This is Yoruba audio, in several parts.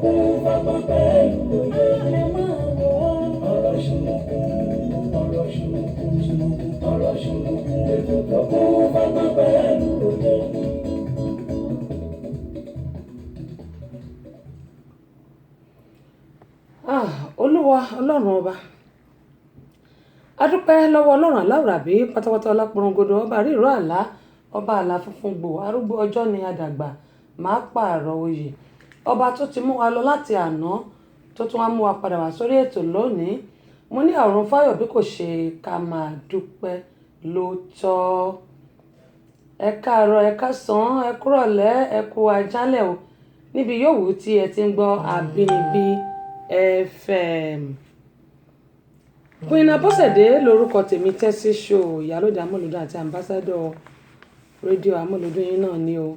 kún fọ́gbọ́n pẹ̀lú òye. Ẹ máa wò ó. Ọ̀rọ̀ ṣùnùkùn, ọ̀rọ̀ ṣùnùkùn, ọ̀rọ̀ ṣùnùkùn. Ètò tó kún fọ́gbọ́n pẹ̀lú òye. Olúwa Ọlọ́run ọba. A dúpẹ́ lọ́wọ́ Ọlọ́run aláwùrábí pátápátá ọlápọ̀rọ̀ngodo ọba ríró àlá ọba àlá funfun gbò arúgbó ọjọ́ ni àdàgbà máa pààrọ̀ oyè ọba tó ti mú wa lọ láti àná tó tún wá mú wa padà wá sórí ètò lónìí. Mo ní ọ̀run fáyọ̀ bí kò ṣe ká máa dúpẹ́ ló tọ́. Ẹ káàárọ̀, ẹ káàsán, ẹ kúrọ̀lẹ́, ẹ kú àjálẹ́ o níbi yòówù tí ẹ ti ń gbọ́ Àbínibí FM. Queen Abọ́sẹ̀dé lórúkọ tèmi. Tẹ́sí show ìyálóde amúlùdún àti ambassador rédíò amúlùdún yín náà ni o.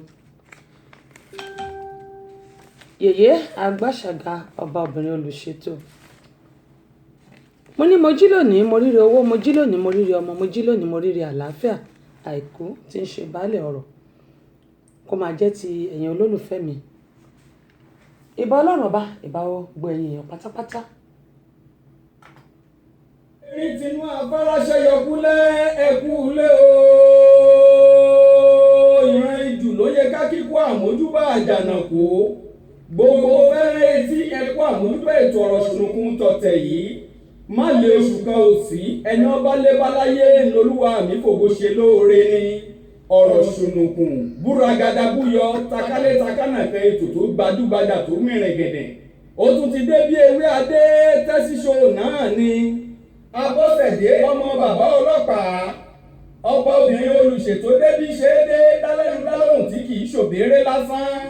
Yèyé Agbáṣàga ọba obìnrin olùṣètò. Mo ní mo jí lónìí mo ríre owó, mo jí lónìí mo ríre ọmọ, mo jí lónìí mo ríre àlàáfíà àìkú tí ń ṣe baálẹ̀ ọ̀rọ̀ kó máa jẹ́ ti ẹ̀yin olólùfẹ́ mi. Ìbà Ọlọ́run ọba, ìbà gbogbo ẹ̀yin èèyàn pátápátá. Ní tinú afárásẹ́ yọkúlẹ̀ ẹkú lé o. Ìran ìjù ló yẹ ká kíkó àmójúbà àjànàkú. Gbogbo fẹ́rẹ́ etí ẹkú àmójúbà ètò ọ̀rọ̀ ṣùnùkùn tọ̀tẹ̀ yìí. Má lè oṣù kan ò sí ẹni ọba lébáláyé lolúwa mi fògo ṣe lóore ni. Ọ̀rọ̀ ṣùnùkùn búragada búyọ takálé takánàkẹ́ ètò tó gbajúgbajà tó mìíràn gẹ̀dẹ̀. Ó tún ti dé bí ewé adé Tẹ́sí show náà ni. Abọ́sẹ̀dé ọmọ bàbá ọlọ́pàá ọba obìnrin olùṣètò débí ṣe é dé dálẹ́nu dálóhùn tí kì í ṣòbéèrè lásán.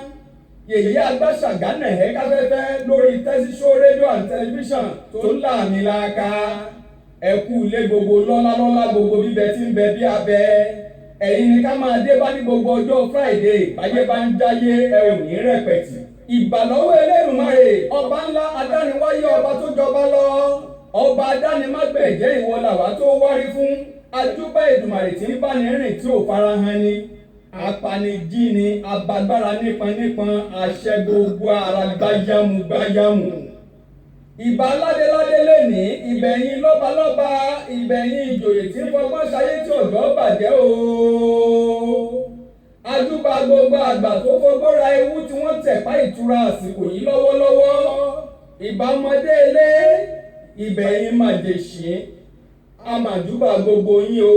Yèyé Agbáṣàga nẹ̀hẹ́ káfẹ́fẹ́ lórí Tẹ́sí show rédíò and tẹlifíṣàn tó ń láàmì láàka. Ẹ kú ilé gbogbo lọ́lá gbogbo bíbẹ tí ń bẹ bí abẹ. Ẹ̀yin ni ká máa dé bá ní gbogbo ọjọ́ Friday báyé bá ń jáyé ẹ ò ní rẹpẹ̀tì. Ìbàlọ́wọ́ Elédùmarè ọba ńlá adániwáyé ọba tó jọba lọ. Ọba adánimágbẹ̀jẹ́ ìwọ làwa tó wárí fún. Ajúbà Èdùmàrè tí ń bá ní rìn tí ò farahàn ni. Apanijí ni abagbára nípọn àṣẹ gbogbo ara gbáyàmù. Ìbà ládéládé lẹ́ni ìbẹ̀yìn lọ́balọ́ba ìbẹ̀yìn ìjòyè tí ń fọgbọ́n ṣayé tí òjò bàjẹ́ o. Ajúbà gbogbo àgbà tó fọgbọ́n ra ewu tí wọ́n tẹ̀pá ìtura àsìkò yìí lọ́wọ́lọ́wọ́. Ìbà ọmọdé ilé ìbẹ̀yìn màjèṣí àmàjúbà gbogbo yín o.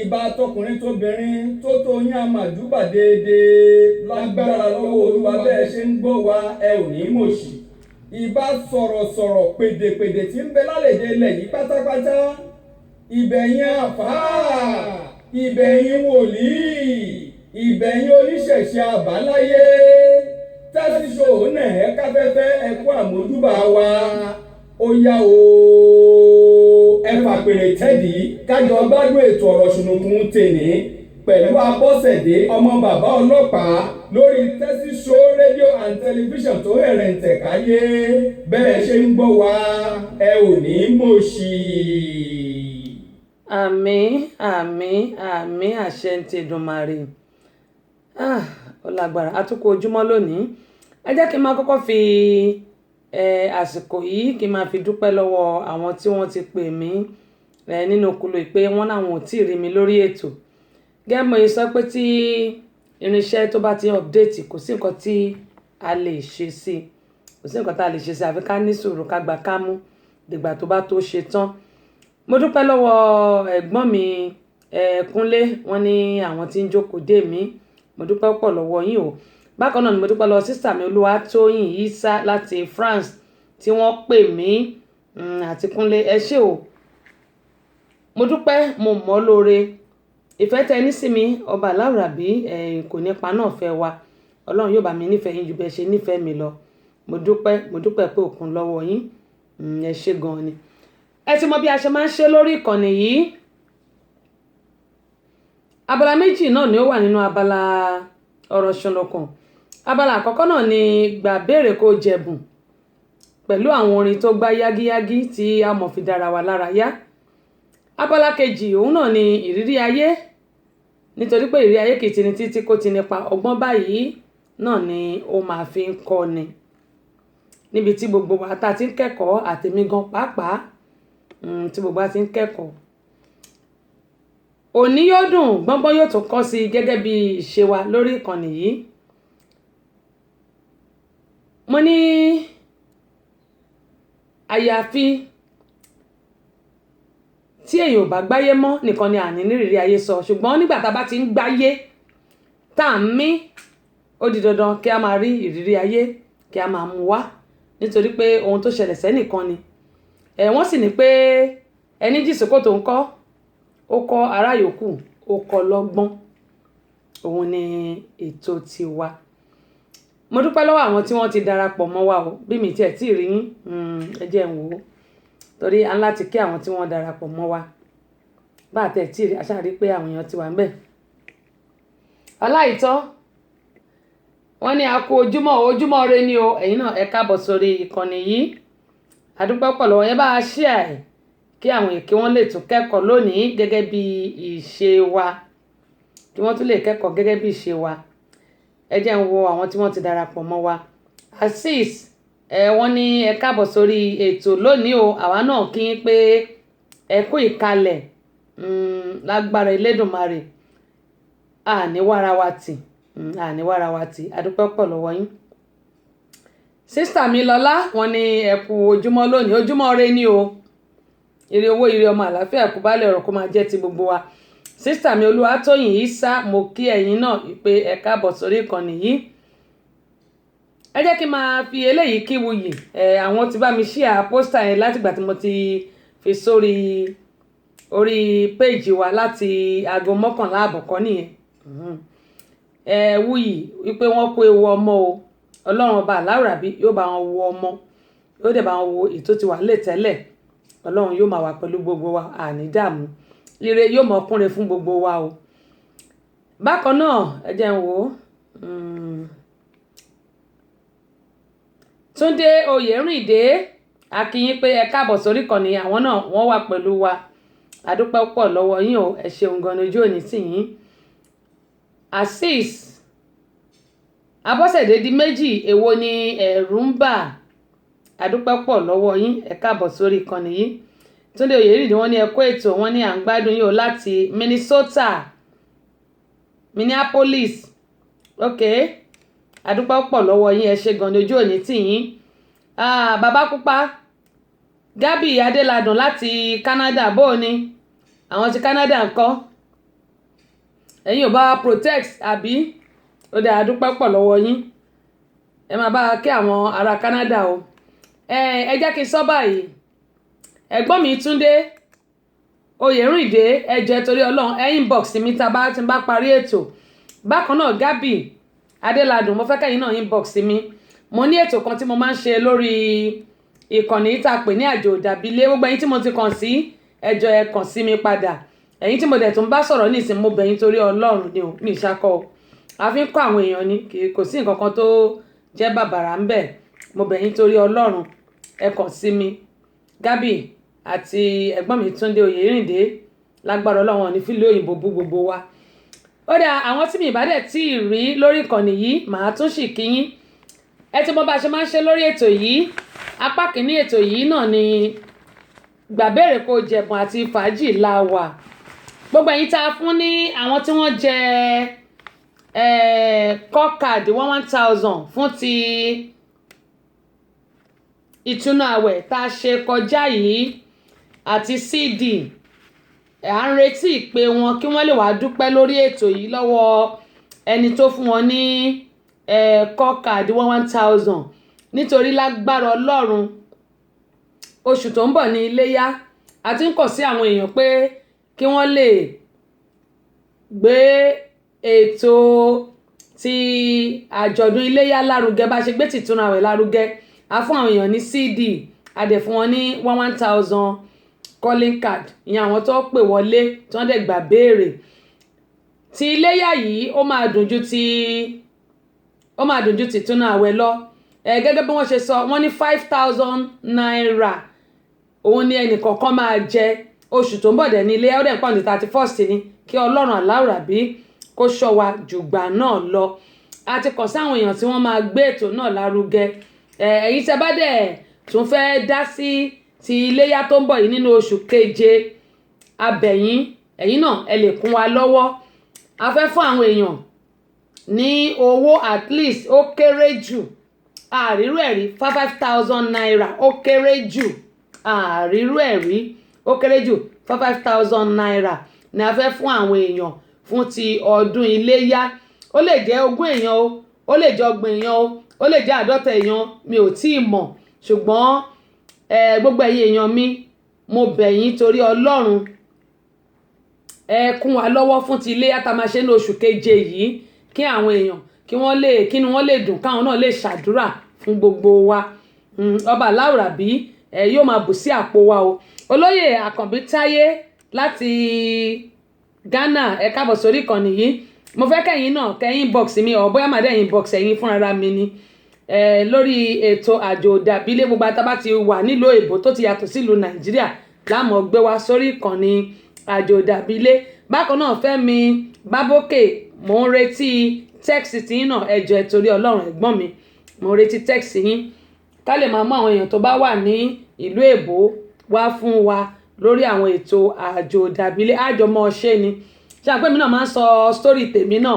Ìbà tọkùnrin tóbìnrin tó tó yín àmàjúbà déédéé lágbára lọ́wọ́ Olúwa bẹ́ẹ̀ ṣe ń gbọ́ wa ẹ ò ní mòṣì. Ìbà sọ̀rọ̀sọ̀rọ̀ pèdèpèdè tí ń bẹ lálẹ́dẹ̀ ilẹ̀ yìí pátápátá. Ìbẹ̀yìn àfáà, ìbẹ̀yìn wòlíì, ìbẹ̀yìn oníṣẹ̀ṣe àbáláyé. Tẹ́sí show nẹ̀hẹ́ káfẹ́fẹ́ ẹkú àmójúbà wa. Ó yá o ẹ fàpèrè tẹ́dí kájọ gbádùn ètò ọ̀rọ̀ ṣùnùkùn tèní pẹ̀lú Abọ́sẹ̀dé ọmọ bàbá ọlọ́pàá lórí Tẹ́sí show rédíò and tẹlifíṣàn tó hẹ̀rẹ̀ ń tẹ̀káyé. Bẹ́ẹ̀ ṣe ń gbọ́ wa ẹ ò ní mòṣì. Àmín àmín àmín àṣẹ ń ti Èdùmàrè. Ó lágbára àtúkò ojúmọ́ lónìí. Ẹ jẹ́ kí n máa kọ́kọ́ fi àsìkò yìí kí n máa fi dúpẹ́ lọ́wọ́ àwọn tí wọ́n ti pè mí nínú kúlò ìpè wọn láwọn ò tí ì rí mi lórí ètò. Gẹ́gẹ́ mo sọ pé tí irinṣẹ́ tó bá ti update kò sí nǹkan tí a lè ṣe sí àfi ká ní sùúrù ká gbà ká mú dìgbà tó bá tó ṣe tán. Mo dúpẹ́ lọ́wọ́ ẹ̀gbọ́n mi Kúnlé wọ́n ní àwọn tí ń jókòó dè mí. Mo dúpẹ́ pọ̀ lọ́wọ́ yín o. Bákan náà ni mo dúpẹ́ lọ́wọ́ sísà mi Olúwatóyìn Isa láti France tí wọ́n pè mí àti Kúnlé ẹ ṣé o. Mo dúpẹ́ mo mọ̀ lóore. Ìfẹ́ tẹ ní sí mi ọba aláwùrábí kò nípa náà fẹ́ wa. Ọlọ́run yóò bá mi nífẹ̀ẹ́ yín ju bẹ́ẹ̀ ṣe nífẹ̀ẹ́ mi lọ. Mo dúpẹ́ pé òkun lọ́wọ́ yín. Ẹ ṣé gan ni. Ẹ ti mọ bí a ṣe máa ń ṣe lórí ìkànnì yìí. Abala méjì náà ni ó wà nínú abala ọ̀rọ̀ ṣùnùkùn. Abala àkọ́kọ́ náà ni gbà béèrè kó jẹ̀bùn pẹ̀lú àwọn orin tó gbá yágíyágí tí a mọ̀ fi dára wa lára yá. Abala kejì òun náà ni ìrírí ayé nítorí pé ìrírí ayé kìí tini títí kó ti nípa ọgbọ́n báyìí náà ni ó máa fi ń kọ́ ni níbi tí gbogbo wa tá ti ń kẹ́kọ̀ọ́ àtèmi gan pàápàá tí gbogbo wa ti ń kẹ́kọ̀ọ́. Òní yóò dùn gbọ́ngbọ́n yóò tún kọ́ sí gẹ́gẹ́ bí ìṣe wa lórí ìkànnì yìí. Mo ní àyàfi tí èèyàn ò bá gbáyé mọ́ nìkan ni àní nírìírí ayé sọ, ṣùgbọ́n nígbà tá a bá ti ń gbáyé tá à ń mí, ó di dandan kí a máa rí ìrírí ayé kí a máa mú wá, nítorí pé ohun tó ṣẹlẹ̀ sẹ́nìkan ni. Wọ́n sì ní pé ẹni jìsìkò tó ń kọ́ ó kọ́ ará yòókù ó kọ́ lọ́gbọ́n. Òun ni ètò tiwa. Mo dúpẹ́ lọ́wọ́ àwọn tí wọ́n ti darapọ̀ mọ́ wa o, bí mi tiẹ̀ tí ì rí yín ẹ jẹ́ n wò ó, torí a ń láti kí àwọn tí wọ́n darapọ̀ mọ́ wa bá tẹ̀ tí ì rí aṣáà rí pé àwọn èèyàn ti wà ń bẹ̀. Ọláìtọ́ wọ́n ní a kú ojúmọ́ re ni o, ẹ̀yin náà ẹ káàbọ̀ sórí ìkànnì yìí. Àdúpẹ́ pọ̀ lọ́wọ́ yẹn bá a share ẹ̀ kí àwọn èké wọn lè tún kẹ́kọ̀ọ́ lónìí gẹ́gẹ́ bí ìṣe wa, kí wọ́n tún lè kẹ́kọ̀ọ́ gẹ́gẹ́ bí ìṣe wa. Ẹ jẹ́ n wo àwọn tí wọ́n ti darapọ̀ mọ́ wa. Azeez wọ́n ní ẹ káàbọ̀ sórí ètò lónìí o, àwa náà kí n pé ẹ kú ìkàlẹ̀ lágbára Elédùmarè àní wára wa tì àdúpẹ́ pọ̀ lọ́wọ́ yín. Sísítà mi Lọ́lá wọ́n ní ẹ kú ojúmọ́ lónìí, ojúmọ́ re ni o, ire owó ire ọmọ àlàáfíà kú bálẹ̀ ọ̀rọ̀ kó máa jẹ́ ti gbogbo wa. Sísítà mi Olúwatóyìn Ìsá mo kí ẹ̀yin náà pé ẹ káàbọ̀ sórí ìkànnì yìí. Ẹ jẹ́ kí n máa fi eléyìí kí wuyì àwọn tí bá mi share pósítà yẹn látìgbà tí mo ti fi sórí orí péèjì wa láti aago 11 àbọ̀kọ́ nìyẹn. Wuyì wípé wọ́n kó ewu ọmọ o, Ọlọ́run ọba aláwùrábí yóò bá wọn wo ọmọ, yóò dẹ̀ bá wọn wo ètò tí wà lè tẹ́lẹ̀. Ọlọ́run yóò máa wà pẹ̀lú gbogbo wa, àní dààmú, ire yóò mọ kúnre fún gbogbo wa o. Bákan náà ẹ jẹ́ n wò ó. Túndé Oyèrìndé a kí yín pé ẹ káàbọ̀ sórí ìkànnì, àwọn náà wọ́n wà pẹ̀lú wa. Àdúpẹ́ pọ̀ lọ́wọ́ yín o, ẹ ṣeun gan ni ojú òní tì yín. Azeez Abọ́sẹ̀dé di méjì, èwo ni ẹ̀rù ń bà? Àdúpẹ́ pọ̀ lọ́wọ́ yín, ẹ káàbọ̀ sórí ìkànnì yìí. Túndé Oyèrìndé wọ́n ní ẹ kú ètò, wọ́n ní à ń gbádùn yín o láti Minneapolis. Àdúpẹ́ pọ̀ lọ́wọ́ yín, ẹ ṣe gan ni ojú òní tì yín. Bàbá pupa Gabi Adéladùn láti Canada, bó ni àwọn ti Canada ńkọ́? Ẹ̀yin ò bá protect àbí? Ó dá àdúpẹ́ pọ̀ lọ́wọ́ yín, ẹ máa bá kí àwọn ará Canada o. Ẹ jẹ́ kí n sọ báyìí, ẹ̀gbọ́n mi Túndé Oyèrìndé ẹ jọ̀ọ́ torí Ọlọ́run inbox mi tí n bá parí ètò. Bákan náà Gabi Adéladùn mo fẹ́ kẹ́yìn náà inbox mi. Mo ní ètò kan tí mo máa ń ṣe lórí ìkànnì tá a pè ní àjò ìdàbílé. Gbogbo ẹ̀yin tí mo ti kàn sí ẹ jọ̀ọ́ ẹ kàn sí mi padà. Ẹ̀yin tí mo dẹ̀ tún bá sọ̀rọ̀ nísìn mo bẹ̀ yín torí Ọlọ́run ni o, mi ìṣakọ o. A fi ń kọ́ àwọn èèyàn ni, kò sí nǹkan kan tó jẹ́ bàbàrà ń bẹ̀. Mo bẹ̀ yín torí Ọlọ́run ẹ kàn sí mi. Gabi àti ẹ̀gbọ́n mi Túndé Oyèrìndé lágbára Ọlọ́run ní fílẹ̀ òyìnbó bú gbogbo wa. Ó dá àwọn tí mi ìbá dẹ̀ tí ì rí lórí ìkànnì yìí màá tún sì kí yín. Ẹ ti mọ bá ṣe máa ń ṣe lórí ètò yìí. Apá kìíní ètò yìí náà ni gbàbéèrè kó jẹ̀bùn àti fàájì la wà. Gbogbo ẹ̀yin tá a fún ní àwọn tí wọ́n jẹ card 1,000 fún ti ìtúnu àwẹ̀ tá a ṣe kọjá yìí àti CD, à ń retí ìpè wọn kí wọ́n lè wá dúpẹ́ lórí ètò yìí lọ́wọ́ ẹni tó fún wọn ní card 1,000, nítorí lágbára Ọlọ́run oṣù tó ń bọ̀ ní iléyá a ti ń kọ̀ sí àwọn èèyàn pé kí wọ́n lè gbé ètò ti àjọ̀dún iléyá lárugẹ bá ṣe gbé tìtúnu àwẹ̀ lárugẹ. A fún àwọn èèyàn ní CD, a dẹ̀ fún wọn ní 1,000 calling card, ìyẹn àwọn tó pè wọlé tí wọ́n dẹ̀ gbà béèrè. Ti iléyá yìí ó máa dùn ju tìtúnu àwẹ̀ lọ. Gẹ́gẹ́ bí wọ́n ṣe sọ, wọ́n ní 5,000 naira òun ni ẹnì kọ̀ọ̀kan máa jẹ. Oṣù tó ń bọ̀ dẹ̀ ní iléyá ó dẹ̀ pọ̀ ní 31st ni, kí Ọlọ́run aláwùrábí kó ṣọ́ wa jùgbà náà lọ. A ti kàn sí àwọn èèyàn tí wọ́n máa gbé ètò náà lárugẹ. ẹ̀yin tẹ́ bá dẹ̀ tún fẹ́ dá sí ti iléyá tó ń bọ̀ yìí nínú oṣù keje abẹ̀yìn ẹ̀yin náà ẹ lè kún wa lọ́wọ́. A fẹ́ fún àwọn èèyàn ní owó at least ó kéré jù àrírú ẹ̀rí 5,000 naira ó kéré jù àrírú ẹ̀rí ó kéré jù 5,000 naira ni a fẹ́ fún àwọn èèyàn fún ti ọdún iléyá. Ó lè jẹ́ 20 èèyàn o, ó lè jẹ́ 30 èèyàn o, ó lè jẹ́ 50 èèyàn, mi ò tí ì mọ̀. Ṣùgbọ́n gbogbo ẹ̀yin èèyàn mi, mo bẹ̀ yín torí Ọlọ́run ẹ kún wa lọ́wọ́ fún ti iléyá tá a máa ṣe ní oṣù keje yìí kí àwọn èèyàn kínú wọn lè dùn káwọn náà lè ṣàdúrà fún gbogbo wa. Ọba Aláwùrábí yóò máa bù sí àpò wa o. Olóyè Àkànbí Táyé láti Ghana ẹ káàbọ̀ sórí ìkànnì yìí. Mo fẹ́ kẹ́yìn náà kẹ́yìn inbox mi ọ̀ bóyá màá dẹ̀ inbox ẹ̀yin fúnra mi ni lórí ètò àjò òdàbílé gbogbo àtàbá ti wà nílùú èbó tó ti yàtọ̀ sílùú Nàìjíríà láàmú gbé wa sórí ìkànnì àjò òdàbílé. Bákan náà Fẹ́mi Bábókè mò ń retí text yín náà ẹ jọ̀ọ́ torí Ọlọ́run ẹ̀gbọ́n mi mò ń retí text yín ká lè máa mú àwọn èèyàn tó bá wà ní ìlú èbó wá fún wa lórí àwọn ètò àjò òdàbílé àjọmọ́ ṣe ni. Ṣé àpẹ́ mi náà máa ń sọ story tèmi náà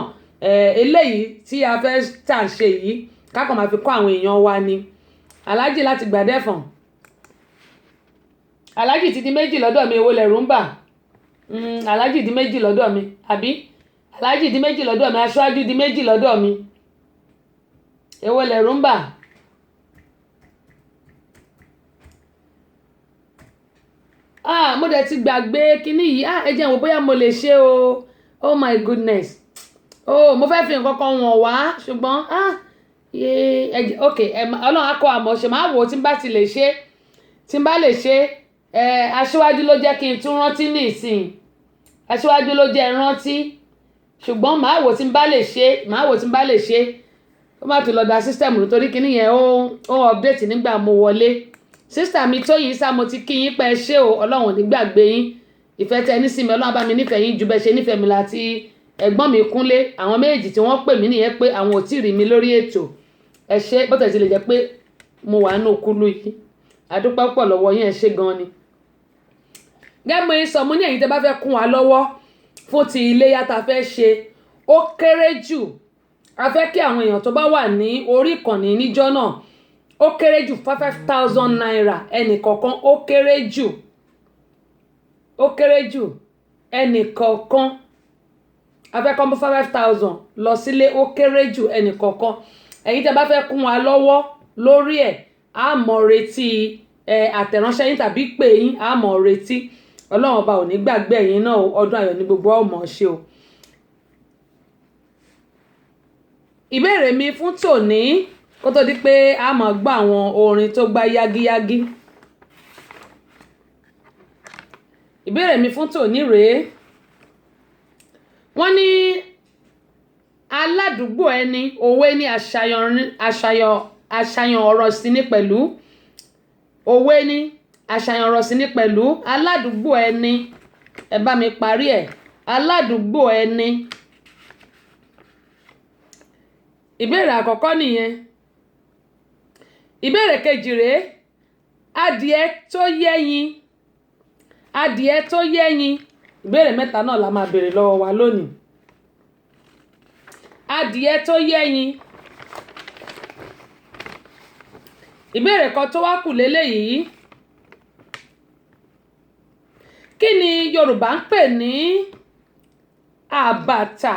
eléyìí tí a fẹ́ tà ṣe yìí kákan máa fi kọ́ àwọn èèyàn wa ni. Aláàjì láti Gbàdẹ́fọ̀n, aláàjì ti di méjì lọ́dọ̀ mi, èwo lẹ̀rù ń bà. Aláàjì di méjì lọ́dọ̀ mi àbí aláàjì di méjì lọ́dọ̀ mi, aṣáájú di méjì lọ́dọ̀ mi, èwo lẹ̀rù ń bà. Mo dẹ̀ ti gbàgbé kíní yìí ẹ jẹ́ n wò bóyá mo lè ṣe o. Oh my goodness, mo fẹ́ fi nǹkan kan wọ̀n wá ṣùgbọ́n ok Ọlọ́run á kọ́ àmọ́ ṣe máa wò ó tí n bá ti lè ṣe tí n bá lè ṣe aṣíwájú ló jẹ́ kí n tún rántí ní ìsìn, aṣíwájú ló jẹ́ rántí ṣùgbọ́n máa wò tí n bá lè ṣe ó má ti lọ da system nítorí kíní yẹn ó update nígbà mo wọlé. Sísítà mi Tóyìn sá mo ti kí yín pé ṣé o Ọlọ́run ò ní gbàgbé yín ìfẹ́ tẹ ní sí mi Ọlọ́run bá mi nífẹ̀ẹ́ yín ju bẹ́ẹ̀ ṣe nífẹ̀ẹ́ mi láti ẹ̀gbọ́n mi Kúnlé àwọn méjì tí wọ́n pè mí nìyẹn pé àwọn ò tí ì rí mi lórí ètò ẹ ṣé bó tẹ̀ sí lè jẹ́ pé mo wà nínú kúlú yìí àdúpẹ́ pọ̀ lọ́wọ́ yín ẹ ṣé gan ni. Gẹ́gẹ́ bí sọ mo ní ẹ̀yin tẹ́ bá fẹ́ kún wa lọ́wọ́ fún ti iléyá tá fẹ́ ṣe ó kéré jù a fẹ́ kí àwọn èèyàn tó bá wà ní orí ìkànnì níjọ́ náà ó kéré jù 5,000 naira ẹnì kọ̀ọ̀kan ó kéré jù ẹnì kọ̀ọ̀kan a fẹ́ kọ́ 5,000 lọ sílé ó kéré jù ẹnì kọ̀ọ̀kan. Ẹ̀yin tẹ́ bá fẹ́ kún wa lọ́wọ́ lórí ẹ̀ a mọ̀ retí àtẹ̀ránṣẹ́ yín tàbí pè yín a mọ̀ retí. Ọlọ́run ọba ò ní gbàgbé ẹ̀yin náà ọdún ayọ̀ ní gbogbo ọmọ ṣe o. Ìbéèrè mi fún tòní kó tó di pé a máa gbọ́ àwọn orin tó gbá yágíyágí. Ìbéèrè mi fún tòní rèé wọ́n ní aládùúgbò ẹni òwe ní àṣàyàn ọ̀rọ̀ sí ní pẹ̀lú òwe ní àṣàyàn ọ̀rọ̀ sí ní pẹ̀lú aládùúgbò ẹni ẹ bá mi parí ẹ̀ aládùúgbò ẹni. Ìbéèrè àkọ́kọ́ nìyẹn. Ìbéèrè kejì rèé adìẹ tó yẹ́yin ìbéèrè mẹ́ta náà la máa béèrè lọ́wọ́ wa lónìí. Adìẹ tó yẹ́yin. Ìbéèrè kan tó wá kù léléyìí kí ni Yorùbá ń pè ní àbàtà?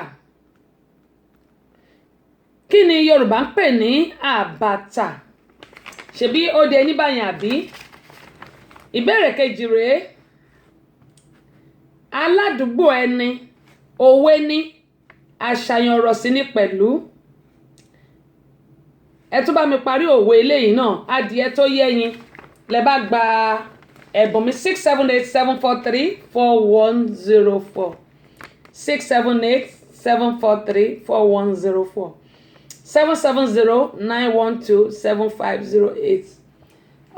Kí ni Yorùbá ń pè ní àbàtà? Ṣebí ó dé ní báyìí àbí? Ìbéèrè kejì rèé aládùúgbò ẹni òwe ní àṣàyàn ọ̀rọ̀ sí ní pẹ̀lú. Ẹ tún bá mi parí òwe eléyìí náà adìẹ tó yẹ́yin lẹ bá gba ẹ̀bùn mi 678-743-4104 678-743-4104 770-912-7508.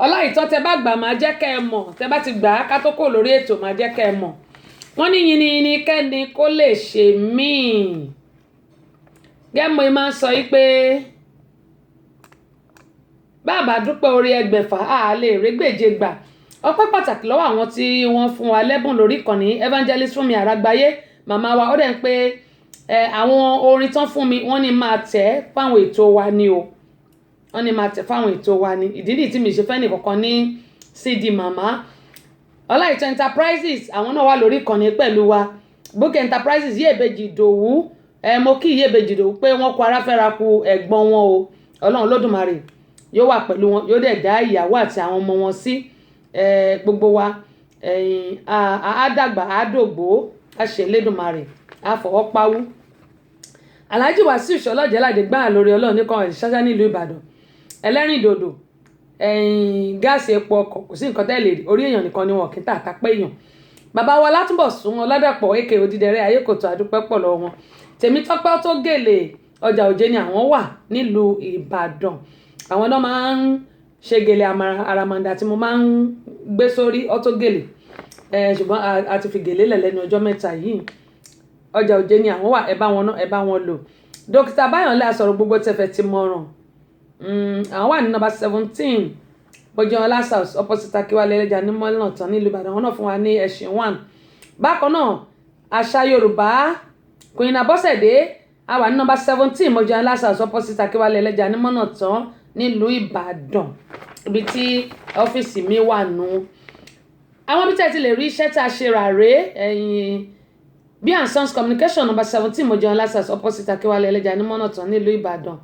Ọláìtọ́ tẹ bá gbà máa jẹ́ kẹ́ ẹ mọ̀ tẹ bá ti gbà á ká tó kò lórí ètò máa jẹ́ kẹ́ ẹ mọ̀. Wọ́n ní yìnyín kẹ́ni kó lè ṣe míì. Gẹ́mọ̀ ẹ máa ń sọ yí pé bàbá dúpẹ́ orí ẹgbẹ̀fà a lè régbèje gbà. Ọpẹ́ pàtàkì lọ́wọ́ àwọn tí wọ́n fún wa lẹ́bùn lórí ìkànnì Evangelist Fúnmi Àràgbáyé màmá wa ó dẹ̀ ń pé àwọn orin tán fún mi wọ́n ní máa tẹ̀ fáwọn ètò wa ni o wọ́n ní máa tẹ̀ fáwọn ètò wa ni ìdí nìyí tí mi ṣe fẹ́ nìkankan ní CD màmá. Ọláìtàn Enterprises àwọn náà wà lórí ìkànnì pẹ̀lú wa. Book Enterprises Yèbèjì Ìdòwú mo kí Yèbèjì Ìdòwú pé wọ́n kó aráfẹ́ra ku ẹ̀gbọ́n wọn o Ọlọ́run Olódùmarè yóò wà pẹ̀lú wọn yóò dẹ̀ dá ìyàwó àti àwọn ọmọ wọn sí gbogbo wa àádàgbà àádògbò àṣẹlédùmarè àfọwọ́páwú. Alhaji Wasiu Ṣọlọ́jẹ́ládé gbáà lórí Ọlọ́run nìkan ṣáṣá nílùú Ìbàdàn ẹlẹ́rìndòdò gáàsì epo ọkọ̀ kò sí nǹkan tẹ́lẹ̀ rí orí èèyàn nìkan ni wọn kì í tà pé èèyàn. Bàbá wa Látúnbọ̀sún Ọládàpọ̀ èkè Odídẹrẹ́ Ayékòtò àdúpẹ́ pọ̀ lọ́wọ́ wọn. Tèmítọ́pẹ́ tó gèlè ọjà òjé ni àwọn wà nílùú Ìbàdàn àwọn náà máa ń ṣe gèlè àràmàǹdà tí mo máa ń gbé sórí ọtó gèlè ṣùgbọ́n a ti fi gèlè lẹ̀ lẹ́nu ọjọ́ mẹ́ta yìí ọjà òjé ni àwọn wà ẹ bá wọn náà ẹ bá wọn lò. Dókítà Báyọ̀lé Asọ̀rọ̀ gbogbo tẹ̀fẹ̀ ti mọ̀ràn àwọn wà ní nọ́mbà 17 Bọ́jọ́lá South opposite Akíwálé ẹlẹ́jà ní mọ́lẹ̀ tán nílùú Ìbàdàn wọn náà fún wa ní ẹ̀sìn 1. Bákan náà àṣà Yorùbá Queen Abọ́sẹ̀dé a wà ní nọ́mbà 17 Bọ́jọ́lá South opposite Akíwálé ẹlẹ́jà ní mọ́lẹ̀ tán nílùú Ìbàdàn ibi tí ọ́fíìsì mi wà nù. Àwọn bí tẹ́ ti lè rí iṣẹ́ tá a ṣe rà rèé B&Sons Communication nọ́mbà 17 Bọ́jọ́lá South opposite Akíwálé ẹlẹ́jà ní mọ́lẹ̀ tán nílùú Ìbàdàn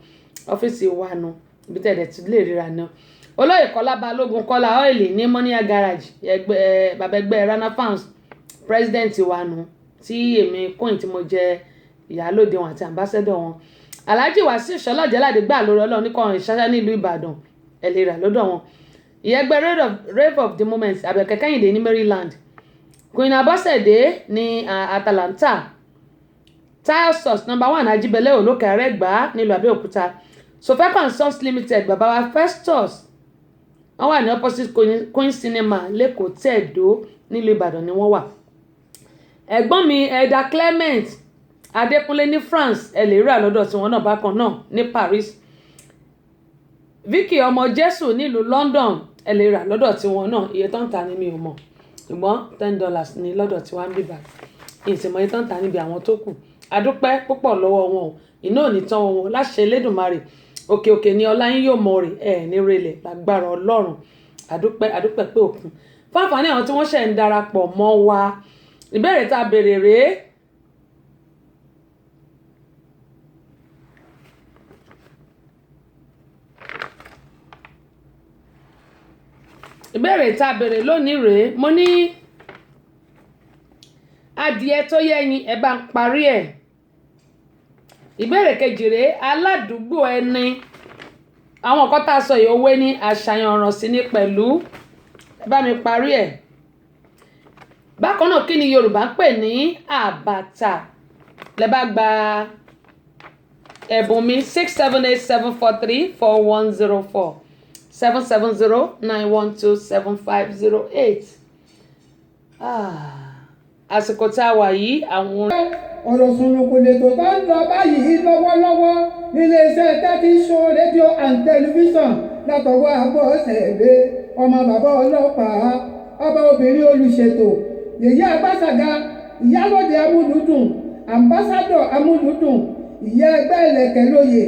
ọ́fíìsì wà nù ibi tẹ́ ti lè ríra náà. Olóyè Kọ́lá Balógun Kọ́lá ọ́ìlì ní Mọ́níyà garage bàbá ẹgbẹ́ Rana Farms president wa nù tí èmi kóyìn tí mo jẹ ìyálòde wọn àti ambassador wọn. Alhaji Wasiu Ṣọlọ́jẹ́ládé gbà lórí Ọlọ́run nìkan ṣáṣá nílùú Ìbàdàn ẹ lè rà lọ́dọ̀ wọn. Ìyẹ́gbẹ́ rave of the moment Àbẹ̀kẹ́ Kẹ́hìndé ní Maryland. Queen Abọ́sẹ̀dé ní Atalanta. Tile Source number 1 Ajibele Olókè Arẹ́gbá nílùú Abẹ́òkúta. Sofeco & Sons Limited bàbá wa Festus wọ́n wà ní opposite Queen Cinema lẹ́kọ̀ọ́ tẹ̀dó nílùú Ìbàdàn ni wọ́n wà. Ẹ̀gbọ́n mi Ẹ̀dà Clement Adékúnlé ní France ẹ lè rà lọ́dọ̀ tí wọ́n náà bákan náà ní Paris. Vicky ọmọ Jésù nílùú London ẹ lè rà lọ́dọ̀ tí wọ́n náà iye tó ń ta ni mi ò mọ̀ ṣùgbọ́n $10 ní lọ́dọ̀ tí wọ́n ń bíbà ìsìnmọ̀ iye tó ń ta níbi àwọn tó kù. Adúpẹ́ púpọ̀ lọ́wọ́ wọn o iná ò ní tán wọn láṣẹ Elédùmarè òkè òkè ni ọlá yín yóò mọ rè ní relẹ̀ lágbára Ọlọ́run àdúpẹ́ pé òkun. Fáfàní àwọn tí wọ́n ṣẹ̀ ń darapọ̀ mọ́ wa ìbéèrè tá a béèrè rèé. Ìbéèrè tá a béèrè lónìí rèé mo ní adìẹ tó yẹ́yin ẹ bá ń parí ẹ̀. Ìbéèrè kejì rèé aládùúgbò ẹni àwọn nǹkan tá a sọ yìí òwe ní àṣàyàn ọ̀ràn sí ní pẹ̀lú ẹ bá mi parí ẹ̀. Bákan náà kí ni Yorùbá ń pè ní àbàtà lẹ bá gba ẹ̀bùn mi 6787434104770912750 àsìkò tá a wà yìí àwọn. ọ̀rọ̀ Sunukun lètò tó ń lọ báyìí lọ́wọ́lọ́wọ́ níléeṣẹ́ 30 Show rédíò and tẹlifíṣàn látọwọ́ Abọ́sẹ̀dé ọmọ bàbá ọlọ́pàá ọba obìnrin olùṣètò yèyí Agbáṣàga ìyálòdì amúlùdùn ambassadọ̀ amúlùdùn ìyá ẹgbẹ́ ìlẹ̀kẹ̀ lóye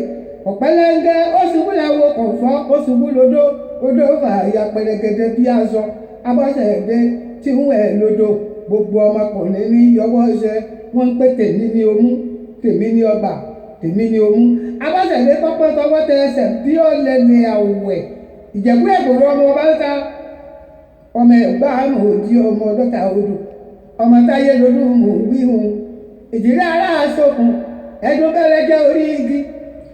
ọ̀pẹ́lẹ́ngẹ́ ó ṣubú làwọn kọ̀ọ̀fọ́ ó ṣubú lódó odò fàáyà pẹ̀lẹ́gẹ̀dẹ̀ bí aṣọ Abọ́sẹ̀dé tí ń wẹ̀ lódò gbogbo ọmọkùnrin ní yọwọ́ iṣẹ́ wọ́n ń pè tèmi ní omú tèmi ní ọba tèmi ní omú. Abọ́sẹ̀dé tọ́pẹ́ tọwọ́ tẹ ẹsẹ̀ bí ó lẹ́ni àwẹ̀ Ìjẹ̀bú Ègbòrò ọmọ ọba ń ta ọmọ ẹ̀gbá àmọ̀ òdì ọmọ ọdọ́ta odò ọmọ táyé lolú mò ń wí hun ìdílé aláàṣọkùn ẹ̀dùn bẹ́rẹ̀ jẹ́ orí igi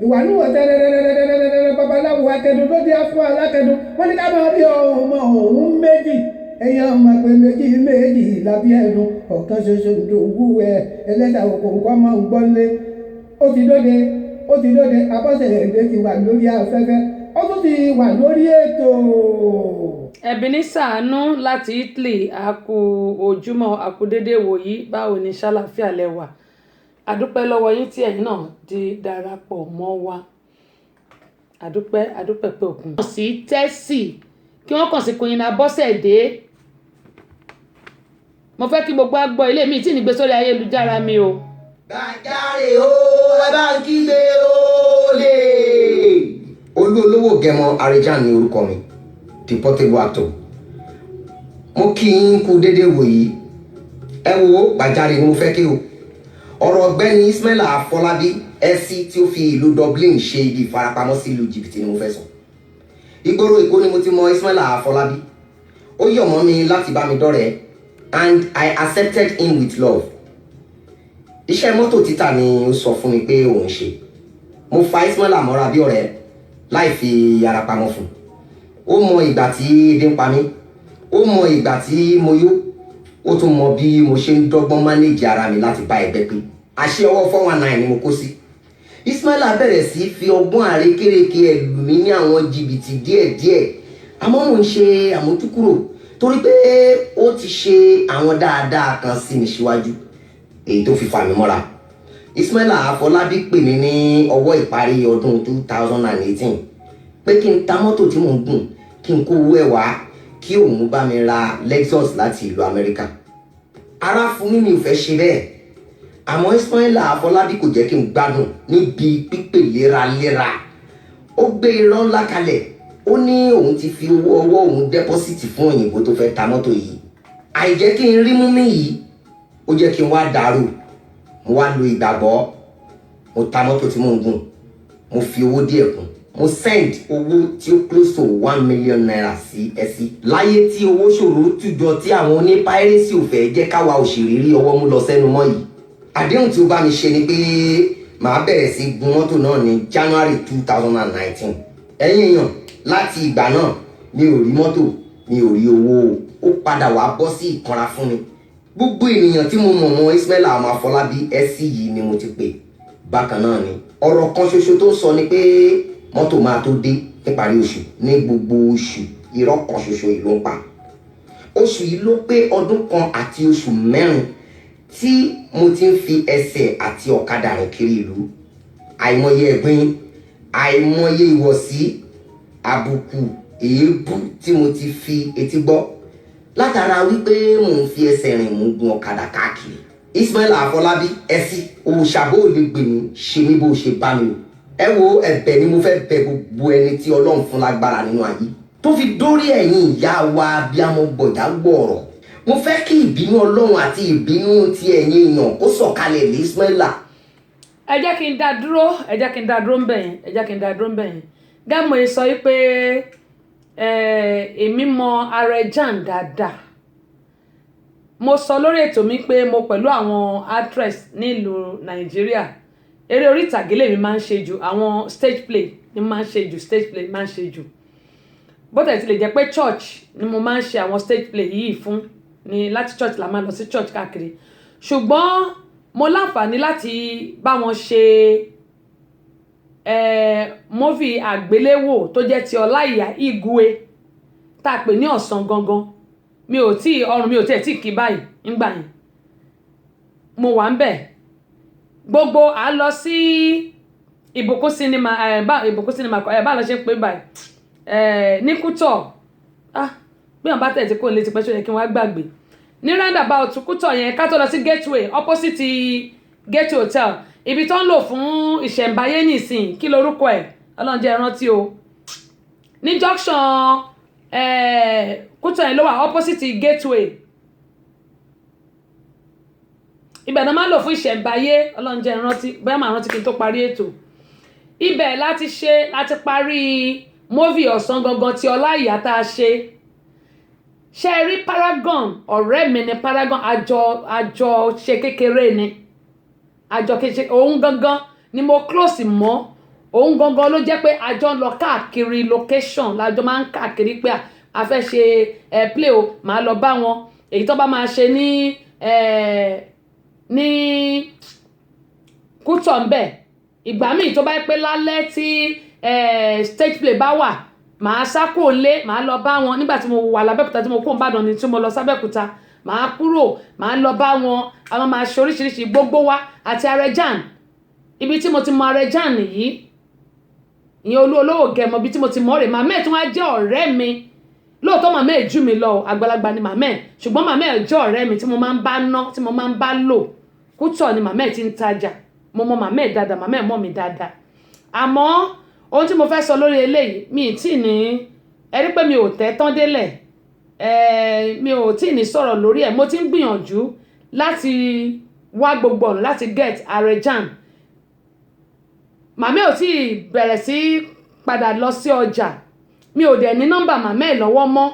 ìwà níwọ̀ tẹ́lẹ̀lẹ́lẹ́lẹ́lẹ́lẹ́ babaláwo akẹ́dùn ló dé fún alákẹ́dùn wọ́n ní ká máa bí ọmọ òun méjì èèyàn ọmọ pé méjì lábí ẹ̀dùn ọ̀kan ṣoṣo ìdòwú ẹlẹ́sà òkòǹkọ́ máa ń gbọ́lé ó ti dóde Abọ́sẹ̀dé ti wà lórí afẹ́fẹ́ ó tún ti wà lórí ètò. Ebenezer Àánú láti Italy àkú ojúmọ́ àkú dédé wòyí báwo ni ṣàlàfíà lẹ́wà àdúpẹ́ lọ́wọ́ yín tí ẹ̀yin náà di darapọ̀ mọ́ wa àdúpẹ́ pé òkun. wọ́n sì tẹ́sì kí wọ́n kàn sí Queen Abọ́sẹ̀dé. mo fẹ́ kí gbogbo àgbọ̀ ilé mi tí ní gbé sórí ayélujára mi o. Gbàjáre o ẹ bá ń kígbe olè. Olówó Gẹmọ Arejan ni orúkọ mi, the Portable actor. Mo kí yín kú déédéé wò yìí. Ẹ wo Gbàjáre ni mo fẹ́ kí o. Ọ̀rọ̀ ọ̀gbẹ́ni Ismaila Afọlábí ẹ̀sì tí ó fi ìlú Dublin ṣe ibi ìfarapamọ́ sí ìlú jìbìtì ni mo fẹ́ sọ. Ìgboro Èkó ni mo ti mọ Ismaila Afọlábí. Ó yọ̀ mọ́ mi láti bá mi dọ́rẹ̀ẹ́ and I accepted him with love. Iṣẹ́ mọ́tò títà ni ó sọ fún mi pé òun ṣe. Mo fa Ismaila mọ́ra bí ọ̀rẹ́ láì fi ara pamọ́ fún. Ó mọ ìgbà tí ebi ń pa mí. Ó mọ ìgbà tí mo yó. Ó tún mọ bí mo ṣe ń dọ́gbọ́n mánéjì ara mi láti bá ẹgbẹ́ pé. Àṣẹ ọwọ́ 419 ni mo kó sí. Ismaila bẹ̀rẹ̀ sí fi ọgbọ́n àrékérekè ẹ̀lù mi ní àwọn jìbìtì díẹ̀díẹ̀. Àmọ́ mo ń ṣe àmójúkúrò torí pé ó ti ṣe àwọn dáadáa kan sí mi síwájú, èyí tó fi fà mí mọ́ra. Ismaila Afọlábí pè mí ní ọwọ́ ìparí ọdún 2018 pé kí n ta mọ́tò tí mò ń gùn, kí n kó owó ẹ̀ wá, kí òun bá mi ra Lexus láti ìlú Amẹ́ríkà. Ara fún mi ò fẹ́ ṣe bẹ́ẹ̀. Àmọ́ Ismaila Afọlábí kò jẹ́ kí n gbádùn níbi pípè léraléra. Ó gbé irọ́ ńlá kalẹ̀. Ó ní òun ti fi owó ọwọ́ òun dẹ́pọ́sìtì fún òyìnbó tó fẹ́ ta mọ́tò yìí. Àìjẹ́ kí n rí mú mi yìí, ó jẹ́ kí n wá dàrú. Mo wá lo ìgbàgbọ́. Mo ta mọ́tò tí mò ń gùn. Mo fi owó díẹ̀ kún. Mo send owó tí ó close to 1 million naira sí ẹ̀sì. Láyé tí owó ṣòro tùjọ tí àwọn onípáírésì ò fẹ́ jẹ́ káwa òṣèré rí ọwọ́ mú lọ sẹ́nu mọ́ yìí. Àdéhùn tí ó bá mi ṣe ni pé màá bẹ̀rẹ̀ sí gun mọ́tò náà ní January 2019. Ẹ̀yin èèyàn, láti ìgbà náà mi ò rí mọ́tò, mi ò rí owó. Ó padà wá bọ́ sí ìkanra fún mi. Gbogbo ènìyàn tí mo mọ̀ mọ́ Ismaila Afọlábí ẹ̀sì yìí ni mo ti pè. Bákan náà ni ọ̀rọ̀ kan ṣoṣo tó sọ ni pé mọ́tò máa tó dé níparí oṣù. Ní gbogbo oṣù irọ́ kan ṣoṣo yìí ló ń pa. Oṣù yìí ló pé ọdún kan àti oṣù mẹ́rin tí mo ti ń fi ẹsẹ̀ àti ọ̀kadà rìn kiri ìlú. Àìmọye ẹ̀gbin, àìmọye ìwọ̀sí, àbùkù, èébú tí mo ti fi etí gbọ́ látara wípé mò ń fi ẹsẹ̀ rìn mò ń gun ọ̀kadà káàkiri. Ismaila Afọlábí ẹ̀sì òòṣàbò lè gbè mí ṣe mí bó ṣe bá mi. Ẹ wo ẹ̀bẹ̀ ni mo fẹ́ bẹ̀ gbogbo ẹni tí Ọlọ́run fún lágbára nínú ayé tó fi dórí ẹ̀yin ìyá wa abiyamọ gbọ̀dá gbọ̀ọ̀rọ̀. Mo fẹ́ kí ìbínú Ọlọ́run àti ìbínú ti ẹ̀yin èèyàn kó sọ̀kalẹ̀ lé Ismaila. ẹ jẹ́ kí n dá dúró ń bẹ̀ yẹn. Gámọ̀ sọ pé èmi mọ Arejan dáadáa. Mo sọ lórí ètò mi pé mo pẹ̀lú àwọn actress nílùú Nàìjíríà. Eré orí ìtàgé lèmi máa ń ṣe jù, àwọn stage play ni mo máa ń ṣe jù. Bó tẹ̀ tí lè jẹ́ pé church ni mo máa ń ṣe àwọn stage play yìí fún, ni láti church la máa lọ sí church káàkiri. Ṣùgbọ́n mo láǹfààní láti bá wọn ṣe movie àgbéléwò tó jẹ́ ti Ọláìyá Igwe tá a pè ní Ọ̀sán Gangan. Ọrùn mi ò tí kí báyìí nígbà yẹn. Mo wà ń bẹ̀. Gbogbo à lọ sí Ìbùkún cinema bá lọ ṣe ń pè báyìí. Ní Kútọ̀. Bí wọ́n bá tẹ̀ tí kò lè ti pẹ́ ṣó yẹ kí wọ́n á gbàgbé. Ní roundabout Kútọ̀ yẹn ká tó lọ sí Gateway opposite Gateway Hotel. Ibi tó ń lò fún ìṣẹ̀ǹbáyé nìsín kí lorúkọ ẹ̀ Ọlọ́run jẹ́ rántí o. Ní junction Kútọ̀ yẹn ló wà opposite Gateway. Ibẹ̀ náà máa ń lò fún ìṣẹ̀ǹbáyé Ọlọ́run jẹ́ rántí bóyá màá rántí kí n tó parí ètò. Ibẹ̀ láti parí movie Ọ̀sán Gangan tí Ọláìyá tá a ṣe. Ṣé ẹ rí Paragon? Ọ̀rẹ́ mi ni Paragon, àjọ ṣe kékeré ni. Òun gangan ni mo close mọ́. Òun gangan ló jẹ́ pé àjọ ń lọ káàkiri location lájọ máa ń káàkiri pé a fẹ́ ṣe play o máa lọ bá wọn. Èyí tó bá máa ṣe ní Kútọ̀ ń bẹ̀. Ìgbà míì tó bá yẹ pé lálẹ́ tí stage play bá wà màá sá kúrò lé màá lọ bá wọn. Nígbà tí mo wà l'Abẹ́òkúta tí mo kó Ìbàdàn ni tí mo lọ s'Abẹ́òkúta màá kúrò màá lọ bá wọn. Àwọn máa ṣe oríṣiríṣi gbogbo wa àti Arejan. Ibi tí mo ti mọ Arejan yìí ìyẹn olówó gẹ̀mọ́ bí tí mo ti mọ̀ rẹ̀ màmá ẹ̀ tí wọ́n á jẹ́ ọ̀rẹ́ mi lóòótọ́ màmá ẹ̀ jù mí lọ àgbàlagbà ni màmá ẹ̀ ṣùgbọ́n màmá ẹ̀ jẹ́ ọ̀rẹ́ mi tí mo máa ń bá ná tí mo máa ń bá lò Kútọ̀ ni màmá ẹ̀ ti ń tajà mo mọ màmá ẹ̀ dáadáa màmá ẹ̀ mọ̀ mi dáadáa àmọ́ ohun tí mo fẹ́ sọ lórí eléyìí mi ì tí ní ẹ rí pé mi ò tẹ́ tán délẹ̀ mi ò tí ní sọ̀rọ̀ lórí ẹ̀ mo ti ń gbìyànjú láti wá gbogbo ọ̀nà láti get Ààrẹ Jam màmá ẹ̀ ò tí bẹ̀rẹ̀ sí padà lọ sí ọjà mi ò dẹ̀ ní nọ́mbà màmá ẹ̀ lọ́wọ́ mọ́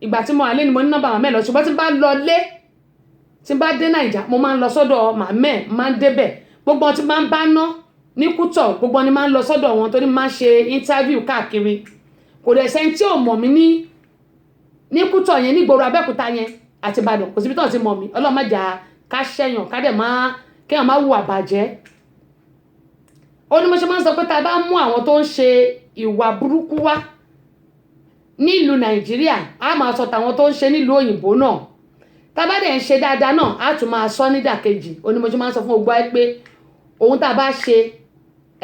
ìgbà tí mo wà lé ni mo ní nọ́mbà màmá ẹ̀ lọ ṣùgbọ́n tí n bá lọ lé tí n bá dé Nàìjà mo máa ń lọ sọ́dọ̀ màmá ẹ̀ máa ń débẹ̀ gbogbo wọn tí máa ń bá ná ní Kútọ̀ gbogbo ni máa ń lọ sọ́dọ̀ wọn torí máa ń ṣe interview káàkiri kò dẹ̀ sẹ́ni tí ò mọ̀ mí ní Kútọ̀ yẹn nígboro Abẹ́òkúta yẹn àti Ìbàdàn kò síbi tó ti mọ̀ mí Ọlọ́run má jà ká ṣẹ̀yàn ká dẹ̀ máa kéèyàn má hùwà bàjẹ́ ó ní mo ṣe máa ń sọ pé tá a bá mú àwọn tó ń ṣe ìwà burúkú wá nílùú Nàìjíríà a máa sọ tàwọn tó ń ṣe nílùú òyìnbó náà tá a bá dẹ̀ ń ṣe dáadáa náà a tún máa sọ nídàkejì ó ní mo ṣe máa ń sọ fún gbogbo ẹ pé ohun tá a bá ṣe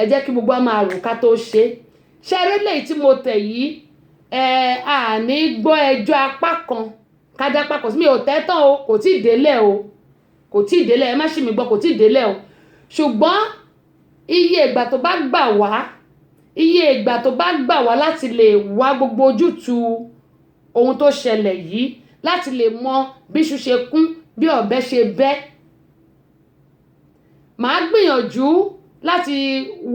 ẹ jẹ́ kí gbogbo a máa rò ká tó ṣe ṣe eré lèyí tí mo tẹ̀ yìí àní gbọ́ ẹjọ́ apá kan kájá apá kan sí mi ò tẹ́ tán o kò tí ì délẹ̀ o kò tí ì délẹ̀ ẹ má ṣì mí gbọ́ kò tí ì délẹ̀ o ṣùgbọ́n iye ìgbà tó bá gbà wá iye ìgbà tó bá gbà wá láti lè wá gbogbo ojútùú ohun tó ṣẹlẹ̀ yìí láti lè mọ bí iṣu ṣe kún bí ọ̀bẹ ṣe bẹ́ màá gbìyànjú láti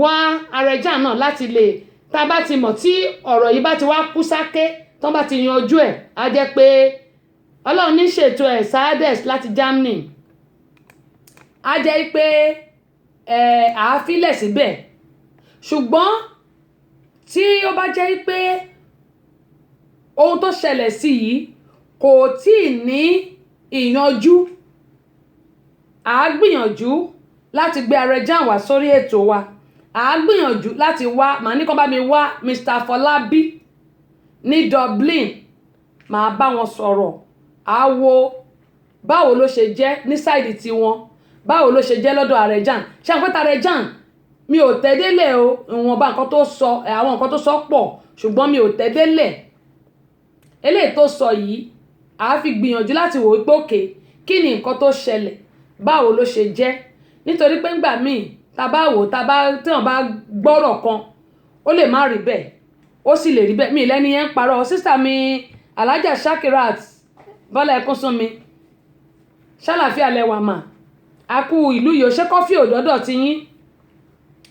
wá Ààrẹ Jam náà láti lè tá a bá ti mọ̀ tí ọ̀rọ̀ yìí bá ti wá kú sáké tán bá ti yanjú ẹ̀ á jẹ́ pé Ọlọ́run ní ṣètò ẹ̀ Saades láti Germany á jẹ́ pé àáfílẹ̀ síbẹ̀ ṣùgbọ́n tí ó bá jẹ́ pé ohun tó ṣẹlẹ̀ sí yìí kò tí ì ní ìyanjú à á gbìyànjú láti gbé Ààrẹ Jam wá sórí ètò wa à á gbìyànjú láti wá màá ní kán bá mi wá Mr. Fọlábí ní Dublin màá bá wọn sọ̀rọ̀ à á wo báwo ló ṣe jẹ́ ní sáìdì tiwọn báwo ló ṣe jẹ́ lọ́dọ̀ Ààrẹ Jam ṣé àpẹta Ààrẹ Jam mi ò tẹ́délẹ̀ o ìwọ̀nba nǹkan tó sọ àwọn nǹkan tó sọ pọ̀ ṣùgbọ́n mi ò tẹ́délẹ̀ eléyìí tó sọ yìí à á fi gbìyànjú láti wò wípé òkè kí ni nǹkan tó ṣẹlẹ̀ báwo ló ṣe jẹ́ nítorí pé ńgbà míì tá bá wò téèyàn bá gbọ́rọ̀ kan ó lè má rí bẹ́ẹ̀ ó sì lè rí bẹ́ẹ̀ mi lẹ́ni yẹn ń parọ́ sísà mi Alhaja Shakirat Bọ́lá Ẹkúnsúnmi ṣàlàfíà lẹ́wà mà á kú ìlú yìí ó ṣe kọ́fì òdọ́dọ̀ ti yín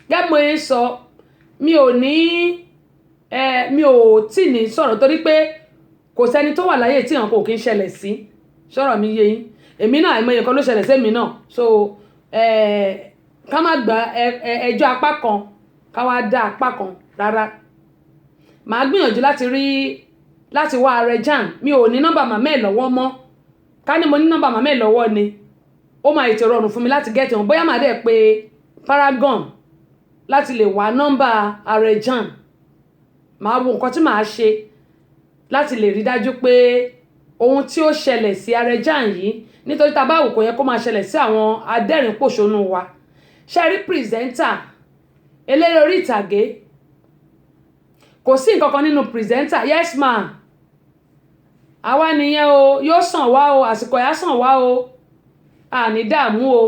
gẹ́gẹ́ mo ń sọ mi ò tí ní sọ̀rọ̀ torí pé kò sẹ́ni tó wà láyé tí àwọn kò kí ń ṣẹlẹ̀ sí sọ̀rọ̀ mi yé yín èmi náà àìmọye kan ló ṣẹlẹ̀ sí èmi náà so ká má gba ẹjọ́ apá kan ká wá dá apá kan rárá màá gbìyànjú láti wá Ààrẹ Jam mi ò ní nọ́mbà màmá ẹ̀ lọ́wọ́ mọ́ ká ní mo ní nọ́mbà màmá ẹ̀ lọ́wọ́ ni ó máa ètò rọrùn fún mi láti gẹ́tì wọn bóyá màá dẹ̀ pé Paragon láti lè wá nọ́mbà Ààrẹ Jam màá wo nǹkan tí màá ṣe láti lè rí dájú pé ohun tí ó ṣẹlẹ̀ sí Ààrẹ Jam yìí nítorí tá a bá wò kò yẹ kó máa ṣẹlẹ̀ sí àwọn adẹ́rìn-pòṣónú wa ṣe rí pírẹsẹ́ńtà eléré orí ìtàgé kò sí nǹkan kan nínú pírẹsẹ́ńtà yes ma àwa nìyẹn o yóò sàn wá o àsìkò yà sàn wá o àní dààmú o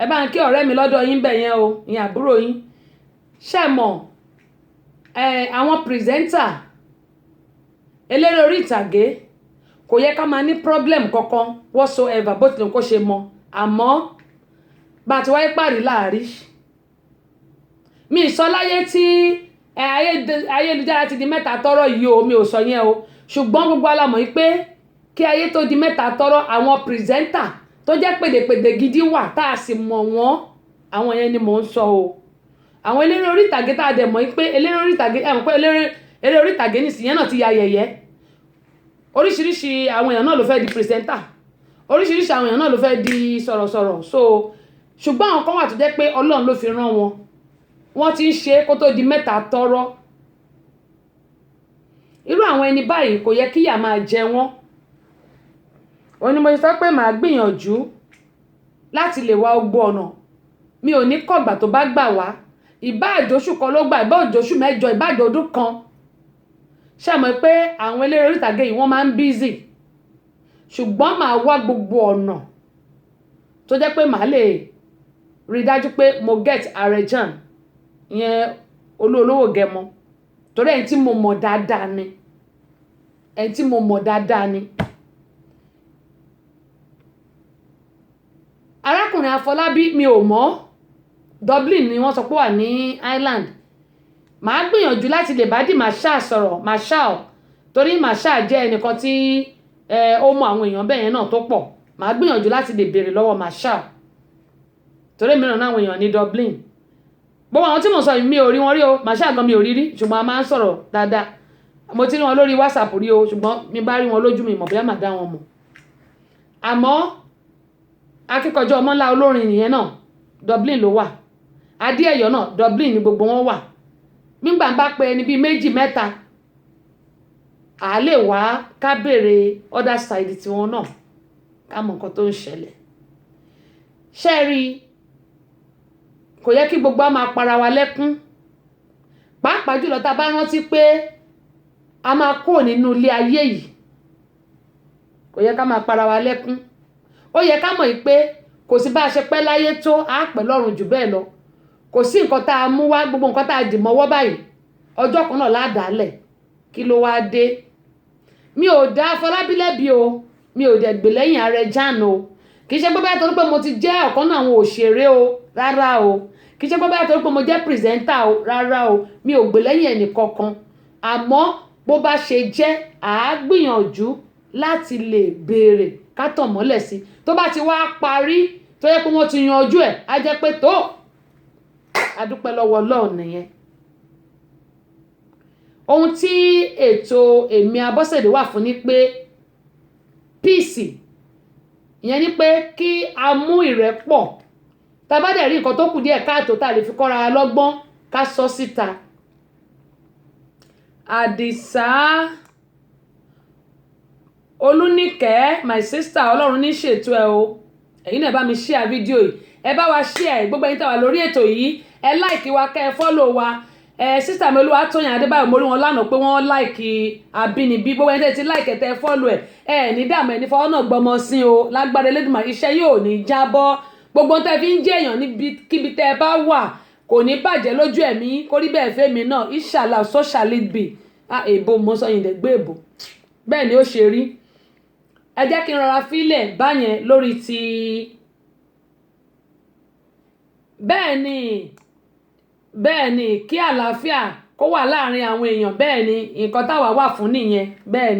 ẹ bá ń kí ọ̀rẹ́ mi lọ́dọ̀ yín bẹ̀ yẹn o ìyẹn àbúrò yín ṣe mọ̀ àwọn pírẹsẹ́ńtà eléré orí ìtàgé kò yẹ ká máa ní problem kankan whatsoever bó tilẹ̀ kó ṣe mọ àmọ́ bá a ti wáyé pàrí láàrí mi sọ láyé tí ayélujára ti di mẹ́ta tọ́rọ̀ yìí o mi ò sọ yẹn o ṣùgbọ́n gbogbo alámọ̀ yìí pé kí ayé tó di mẹ́ta tọ́rọ̀ àwọn pírẹsẹ́ńtà tó jẹ́ pèdèpèdè gidi wà tá a sì mọ̀ wọ́n àwọn yẹn ni mò ń sọ o àwọn eléré orí ìtàgé tá a dẹ̀ mọ̀ pé eléré orí ìtàgé ẹ̀ mọ̀ pé eléré orí ìtàgé nìsíyẹn náà ti ya yẹ̀yẹ́ oríṣiríṣi àwọn èèyàn náà ló fẹ́ di pírẹsẹ́ńtà oríṣiríṣi àwọn èèyàn náà ló fẹ́ di sọ̀rọ̀sọ̀rọ̀ so ṣùgbọ́n àwọn kan wà tó jẹ́ pé Ọlọ́run ló fi rán wọn wọ́n ti ń ṣe kó tó di mẹ́ta tọ́rọ́ irú àwọn ẹni báyìí kò yẹ kíyà máa jẹ wọ́n òun ni mo sọ pé màá gbìyànjú láti lè wá ogbó ọ̀nà mi ò ní kọ̀gbà tó bá gbà wá ìbá àjòṣù kan ló gbà ìbá àjòṣù mẹ́jọ ìbá àjòdún kan ṣe mọ̀ pé àwọn eléré orí ìtàgé yìí wọ́n máa ń busy ṣùgbọ́n màá wá gbogbo ọ̀nà tó jẹ́ pé màá lè rí dájú pé mo get Ààrẹ Jan ìyẹn olówó Gẹmọ torí ẹni tí mo mọ̀ dáadáa ni arákùnrin Afọlábí mi ò mọ̀ Dublin ni wọ́n sọ pé wà ní Ireland màá gbìyànjú láti lè bá di Marshal sọ̀rọ̀ Marshal torí Marshal jẹ́ ẹnìkan tí ó mọ àwọn èèyàn bẹ́ẹ̀ yẹn náà tó pọ̀ màá gbìyànjú láti lè béèrè lọ́wọ́ Marshal torí mìíràn náà àwọn èèyàn ní Dublin gbogbo àwọn tí mo sọ mi ò rí wọn rí o Marshal gan mi ò rí rí ṣùgbọ́n a máa ń sọ̀rọ̀ dáadáa mo ti rí wọn lórí WhatsApp rí o ṣùgbọ́n mi bá rí wọn lójú mi mọ̀ bóyá màá dá wọn mọ̀ àmọ́ akíkanjú ọmọlá olórin nìyẹn náà Dublin ló wà Adéẹ̀yọ̀ náà Dublin ni gbogbo wọn wà nígbà bá pé ẹni bíi méjì mẹ́ta à lè wá ká béèrè other side tiwọn náà ká mọ̀ nǹkan tó ń ṣẹlẹ̀ ṣe rí kò yẹ kí gbogbo a máa para wa lẹ́kún pàápàá jùlọ tá a bá rántí pé a máa kó nínú ilé ayé yìí kò yẹ ká máa para wa lẹ́kún ó yẹ ká mọ̀ pé kò sí bá a ṣe pẹ́ láyé tó a pẹ́ lọ́run jù bẹ́ẹ̀ lọ kò sí nǹkan tá a mú wá gbogbo nǹkan tá a dì mọ́wọ́ báyìí ọjọ́ kan náà ládàálẹ̀ kí ló wá dé mi ò dá Afọlábí lẹ́bi o mi ò dẹ̀ gbè lẹ́yìn Ààrẹ Jan o kì í ṣe pé báyìí torí pé mo ti jẹ́ ọ̀kan náà àwọn òṣèré o rárá o kì í ṣe pé báyìí torí pé mo jẹ́ pìrìsẹ́ńtà o rárá o mi ò gbè lẹ́yìn ẹnì kankan àmọ́ bó bá ṣe jẹ́ àá gbìyànjú láti lè béèrè ká tàn mọ́lẹ̀ sí tó bá ti wá parí tó yẹ pé wọ́n ti yanjú ẹ̀ á jẹ́ pé tó adúpẹ́ lọ́wọ́ Ọlọ́run nìyẹn ohun tí ètò Èmi Abọ́sẹ̀dé wà fún ni pé peace ìyẹn ni pé kí a mú ìrẹ́pọ̀ tá bá dẹ̀ rí nǹkan tó kù díẹ̀ káàtó tá lè fi kọ́ra lọ́gbọ́n ká sọ síta Àdìsá Olúníkẹ́ my sister Ọlọ́run ní ṣètò ẹ o ẹ̀yin náà bá mi share fídíò yìí ẹ bá wa share gbogbo ẹ̀yin tá wà lórí ètò yìí ẹ like wa kẹ́ ẹ follow wa sister mi Olúwatóyìn Adébáyọ̀ mo rí wọn lánàá pé wọ́n like Àbínibí gbogbo ẹ̀yin tẹ́ ti like ẹ tẹ́ follow ẹ ní dààmú ẹni fọwọ́ náà gbọmọ sí o lágbára Elédùmarè iṣẹ́ yóò ní jábọ́ gbogbo tẹ́ fi ń jẹ́ èèyàn níbikíbi tẹ́ ẹ bá wà kò ní bàjẹ́ lójú ẹ̀mí kórí bẹ́ẹ̀ fẹ́mi náà inshallah so shall it be èbó mo sọ yìí dẹ̀ gbé èbó bẹ́ẹ̀ ni ó ṣe rí ẹ jẹ́ kí n rọra fílẹ̀ báyẹn lórí ti bẹ́ẹ̀ ni kí àlàáfíà kó wà láàrin àwọn èèyàn bẹ́ẹ̀ ni nǹkan táwa wà fún nìyẹn bẹ́ẹ̀ ni.